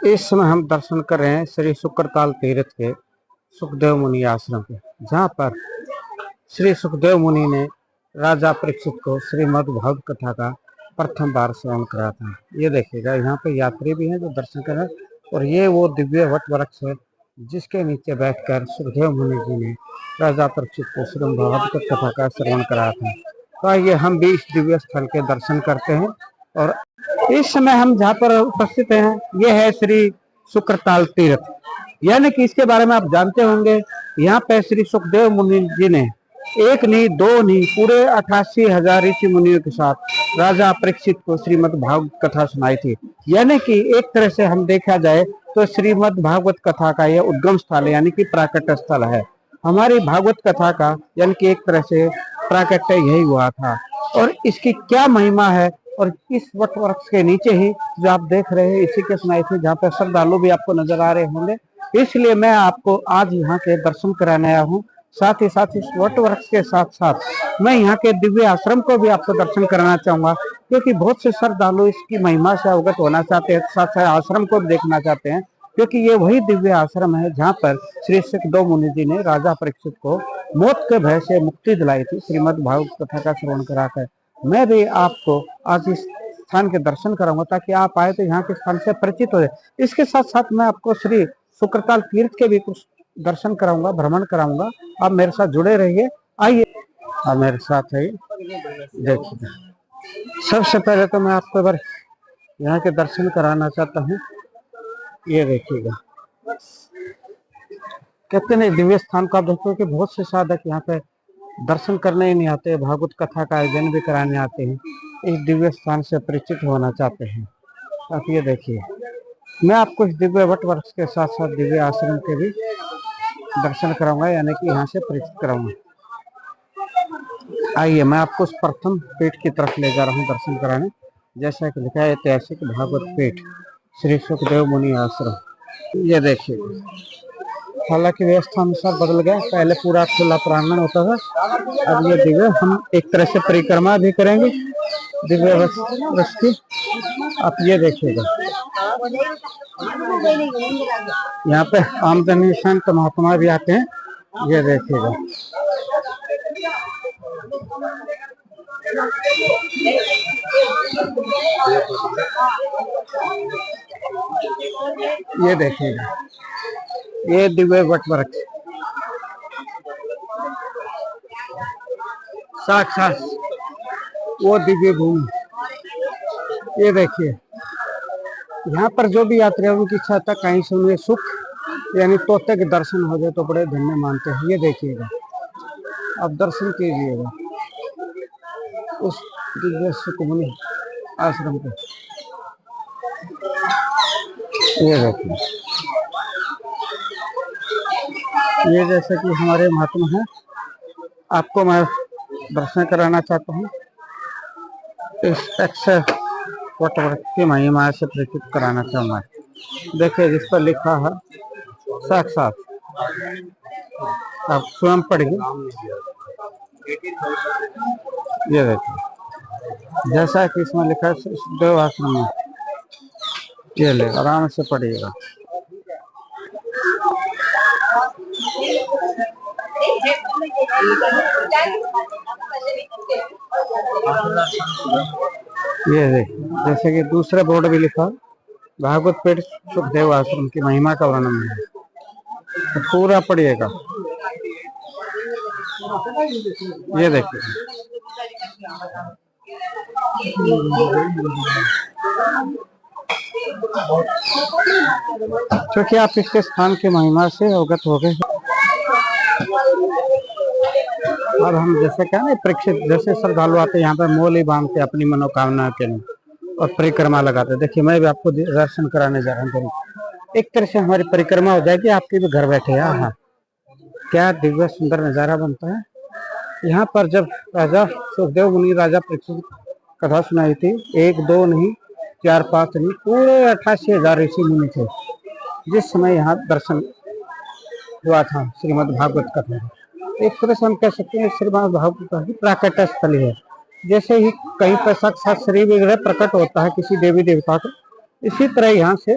इस समय हम दर्शन कर रहे हैं श्री शुक्रताल तीर्थ के सुखदेव मुनि आश्रम के, जहाँ पर श्री सुखदेव मुनि ने राजा परीक्षित को श्रीमद् भागवत कथा का प्रथम बार श्रवण करा था। ये देखिएगा, यहाँ पे यात्री भी हैं जो दर्शन कर रहे हैं, और ये वो दिव्य वट वृक्ष है जिसके नीचे बैठकर सुखदेव मुनि जी ने राजा परीक्षित को श्रीमद् भागवत कथा का श्रवण करा था। तो आइए हम भी इस दिव्य स्थल के दर्शन करते हैं। और इस समय हम जहाँ पर उपस्थित हैं, ये है श्री शुक्रताल तीर्थ, यानी कि इसके बारे में आप जानते होंगे। यहाँ पे श्री सुखदेव मुनि जी ने एक नहीं दो नहीं पूरे 88,000 ऋषि मुनियों के साथ राजा परीक्षित को श्रीमद् भागवत कथा सुनाई थी। यानी कि एक तरह से हम देखा जाए तो श्रीमद् भागवत कथा का यह उद्गम स्थल यानी कि प्राकट्य स्थल है। हमारी भागवत कथा का यानी कि एक तरह से प्राकट्य यही हुआ था। और इसकी क्या महिमा है, और इस वट वृक्ष के नीचे ही जो आप देख रहे हैं इसी के सुनाई थी, जहाँ पे श्रद्धालु भी आपको नजर आ रहे होंगे। इसलिए मैं आपको आज यहाँ के दर्शन कराने आया हूँ। साथ ही साथ इस वट वृक्ष के साथ साथ मैं यहाँ के दिव्य आश्रम को भी आपको दर्शन कराना चाहूंगा, क्योंकि बहुत से श्रद्धालु इसकी महिमा से अवगत होना चाहते हैं, साथ साथ आश्रम को भी देखना चाहते हैं, क्योंकि ये वही दिव्य आश्रम है जहाँ पर श्री सुखदेव मुनि जी ने राजा परीक्षित को मौत के भय से मुक्ति दिलाई थी श्रीमद् भागवत कथा का श्रवण कराकर। मैं भी आपको आज इस स्थान के दर्शन कराऊंगा ताकि आप आए तो यहाँ के स्थान से परिचित हो जाए। इसके साथ साथ मैं आपको श्री शुक्रताल तीर्थ के भी कुछ दर्शन कराऊंगा, भ्रमण कराऊंगा। आप मेरे साथ जुड़े रहिए, आइए आप मेरे साथ आइए। देखिए, सबसे पहले तो मैं आपको बार यहाँ के दर्शन कराना चाहता हूँ। ये देखिएगा, कहते नहीं दिव्य स्थान को आप देखो कि बहुत से साधक यहाँ पे दर्शन करने ही नहीं आते, भागवत कथा का आयोजन भी कराने आते हैं, इस दिव्य स्थान से परिचित होना चाहते हैं। आप ये देखिए, मैं आपको इस दिव्य वट वृक्ष के साथ साथ दिव्य आश्रम के भी दर्शन कराऊंगा, यानी कि यहाँ से परिचित कराऊंगा। आइए मैं आपको उस प्रथम पीठ की तरफ ले जा रहा हूँ दर्शन कराने। जैसा कि लिखा है ऐतिहासिक भागवत पीठ श्री सुखदेव मुनि आश्रम। ये देखिए, हालांकि व्यवस्था अनुसार बदल गया, पहले पूरा खुला प्रांगण होता था, अब ये दिव्य हम एक तरह से परिक्रमा भी करेंगे दिव्य वृक्ष की। आप ये देखिएगा, यहाँ पे आमदनी संत महात्मा भी आते हैं। ये देखिएगा, ये देखिएगा, ये दिव्य वट वृक्ष साक्षात वो दिव्य भूमि। ये देखिए, यहाँ पर जो भी यात्री उनकी इच्छा था कहीं से उन्हें सुख यानी तोते के दर्शन हो जाए तो बड़े धन्य मानते हैं। ये देखिएगा, आप दर्शन कीजिएगा उस दिव्य सुख मुनि आश्रम के। ये देखिए, ये जैसे कि हमारे महात्मा हैं, आपको मैं दर्शन कराना चाहता हूँ, इस अक्षर वट वृक्ष की महिमा से परिचित कराना चाहूँगा। देखिए, जिस पर लिखा है साक्षात, आप स्वयं पढ़िए। ये देखिए, जैसा कि इसमें लिखा है सुखदेव आश्रम में, ये ले आराम से पढ़िएगा। ये देखिए, जैसे कि दूसरे बोर्ड भी लिखा भागवत पीठ सुखदेव आश्रम की महिमा का वर्णन है, तो पूरा पढ़िएगा। ये देखिए, क्योंकि आप इसके स्थान की महिमा से अवगत हो गए। अब हम जैसे क्या ना परीक्षित जैसे श्रद्धालु आते यहाँ पे मोल ही बांधते अपनी मनोकामना के लिए और परिक्रमा लगाते। देखिए, मैं भी आपको दर्शन कराने जा रहा हूँ। एक तरह से हमारी परिक्रमा हो जाएगी, आपकी भी घर बैठे। हाँ, क्या दिव्य सुंदर नजारा बनता है। यहाँ पर जब राजा सुखदेव मुनि राजा परीक्षित कथा सुनाई थी, एक दो नहीं, चार पांच नहीं, पूरे 88,000 ऋषि मुनि थे जिस समय यहाँ दर्शन हुआ था श्रीमद् भागवत कथा। एक तरह से हम कह सकते हैं श्रीमद् भागवत कथा की प्राकट्य स्थली है। जैसे ही कहीं पर साक्षात श्री विग्रह प्रकट होता है किसी देवी देवता को, इसी तरह यहाँ से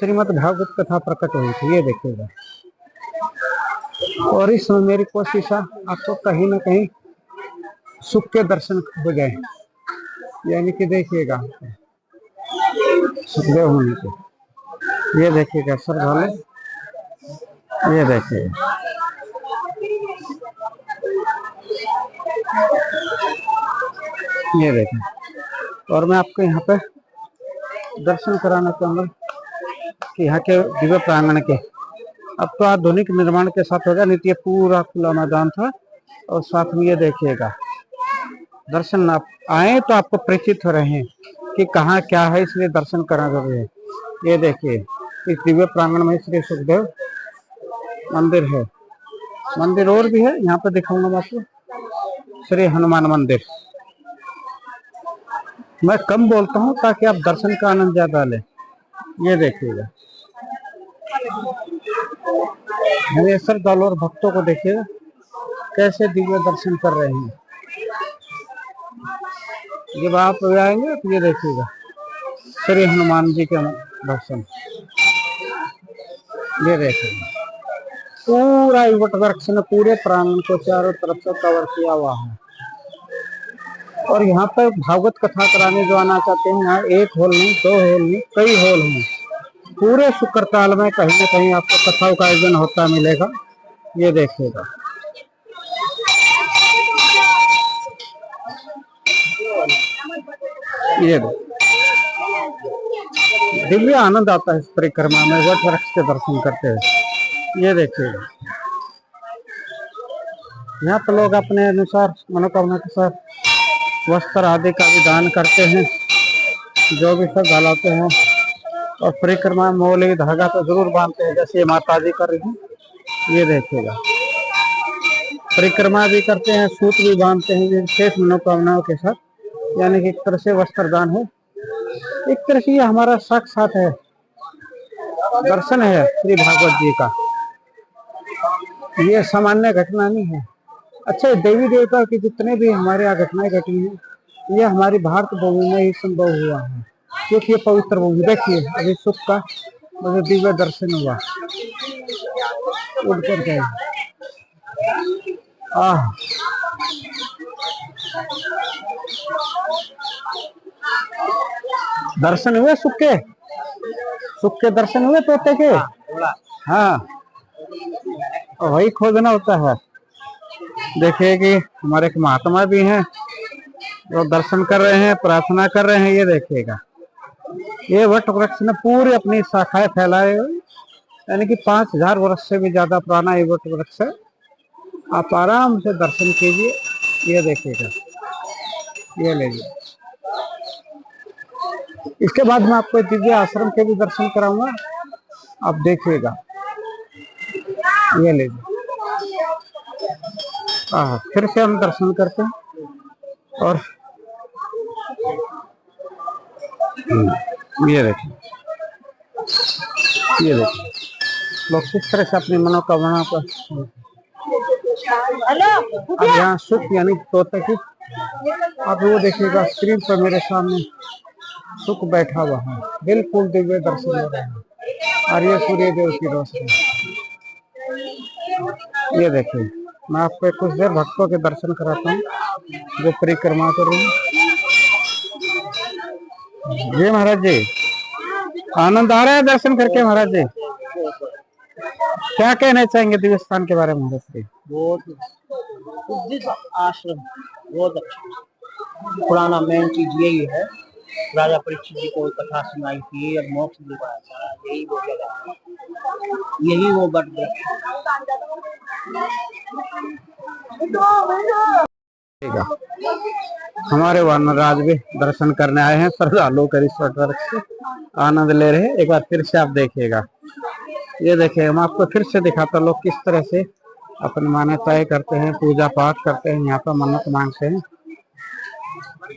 श्रीमद् भागवत कथा प्रकट हुई थी, ये देखिएगा। और इसमें मेरी कोशिश है आपको कहीं ना कहीं सुख के दर्शन हो जाए, यानी कि देखिएगा सुखदेव मुनि के, ये देखिएगा श्रद्धालु, ये देखिएगा, ये देखिए। और मैं आपको यहाँ पे दर्शन कराना चाहूंगा कि यहाँ के दिव्य प्रांगण के, अब तो आधुनिक निर्माण के साथ होगा, नहीं तो ये पूरा खुला मैदान था। और साथ में ये देखिएगा दर्शन आप आए तो आपको परिचित हो रहे हैं कि कहाँ क्या है, इसलिए दर्शन करना जरूरी है। ये देखिए इस दिव्य प्रांगण में श्री सुखदेव मंदिर है, मंदिर और भी है, यहाँ पे दिखाऊंगा मैं आपको। श्री हनुमान मंदिर, मैं कम बोलता हूँ ताकि आप दर्शन का आनंद ज्यादा लें। ये देखिएगा हमेशा दल और भक्तों को देखिएगा कैसे दिव्य दर्शन कर रहे हैं। जब आप आएंगे तो ये देखिएगा श्री हनुमान जी के दर्शन, ये देखिएगा पूरा वट वृक्ष ने पूरे प्रांगण को चारों तरफ से कवर किया हुआ है। और यहाँ पर भागवत कथा कराने जो आना चाहते हैं, यहाँ एक हॉल नहीं, दो हॉल नहीं, कई हॉल हैं। पूरे शुक्रताल में कहीं ना कहीं आपको कथाओं का आयोजन होता मिलेगा, ये देखिएगा। ये दिव्य आनंद आता है इस परिक्रमा में वट वृक्ष के दर्शन करते हुए, ये देखिएगा। यहाँ पर लोग अपने अनुसार मनोकामना के साथ वस्त्र आदि का भी दान करते हैं, जो भी सब डालाते हैं। और परिक्रमा मौली धागा तो जरूर बांधते हैं, जैसे माता जी कर रही हैं, ये देखिएगा। परिक्रमा भी करते हैं, सूत भी बांधते हैं विशेष मनोकामनाओं के साथ, यानी कि एक तरह से वस्त्र दान है, एक तरह से ये हमारा साक्षात है दर्शन है श्री भागवत जी का, ये सामान्य घटना नहीं है। अच्छा, देवी देवता की जितने भी हमारे यहाँ घटनाएं घटी हैं, ये हमारी भारत भूमि में ही संभव हुआ है, क्योंकि ये पवित्र भूमि। देखिए अभी सुख का मुझे दिव्य दर्शन हुआ, उड़ कर गए। दर्शन हुए सुख के दर्शन हुए तोते के। हाँ, वही खोजना होता है। देखिए कि हमारे एक महात्मा भी हैं, वो दर्शन कर रहे हैं, प्रार्थना कर रहे हैं, ये देखिएगा। ये वट वृक्ष ने पूरी अपनी शाखाएं फैलाए, यानी कि 5000 वर्ष से भी ज्यादा पुराना ये वट वृक्ष है। आप आराम से दर्शन कीजिए, ये देखिएगा, ये लीजिए। इसके बाद मैं आपको दिव्य आश्रम के भी दर्शन कराऊंगा, आप देखिएगा, ये लीजिए। फिर से हम दर्शन करते हैं। और ये देखिए, ये देखिए लोग किस तरह से अपनी मनोकामना पर, अब यहाँ सुख यानी तोते की, अब वो देखिएगा स्क्रीन पर मेरे सामने सुख बैठा हुआ है, बिल्कुल दिव्य दर्शन हो रहे हैं, और ये सूर्य देव की रोशनी। ये देखिए, मैं आपको कुछ देर भक्तों के दर्शन कराता हूँ जो परिक्रमा कर रहे हैं। जी महाराज जी, आनंद आ रहा है दर्शन करके महाराज जी? क्या कहना चाहेंगे दिव्य स्थान के बारे में महाराज जी? बहुत आश्रम बहुत अच्छा, पुराना मेन चीज यही है। राजा परीक्षित जी को कथा सुनाई थी और मोक्ष दिलाया था, यही वो जगह, यही वो वट वृक्ष। हमारे वानरराज भी दर्शन करने आए हैं, श्रद्धालु कर इस वट वृक्ष से आनंद ले रहे हैं। एक बार फिर से आप देखिएगा, ये देखिए, हम आपको फिर से दिखाता लोग किस तरह से अपनी मान्यताएं करते हैं, पूजा पाठ करते हैं, यहाँ पर मन्नत मांगते हैं।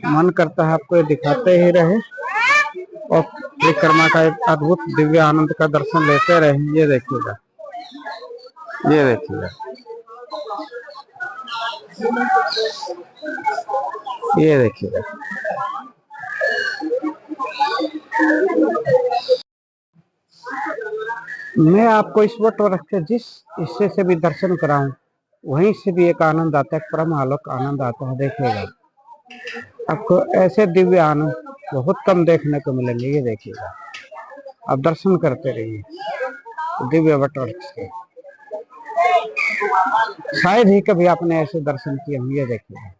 मन करता है आपको ये दिखाते ही रहे और परिक्रमा का एक अद्भुत दिव्य आनंद का दर्शन लेते रहे। ये देखिएगा, ये देखिएगा, ये देखिएगा। मैं आपको इस वट वृक्ष के जिस हिस्से से भी दर्शन कराऊं वहीं से भी एक आनंद आता है, परम आलोक आनंद आता है। देखिएगा आपको ऐसे दिव्य आनंद बहुत कम देखने को मिलेंगे। ये देखिएगा, आप दर्शन करते रहिए दिव्य वट वृक्ष के। शायद ही कभी आपने ऐसे दर्शन किए होंगे। ये देखिए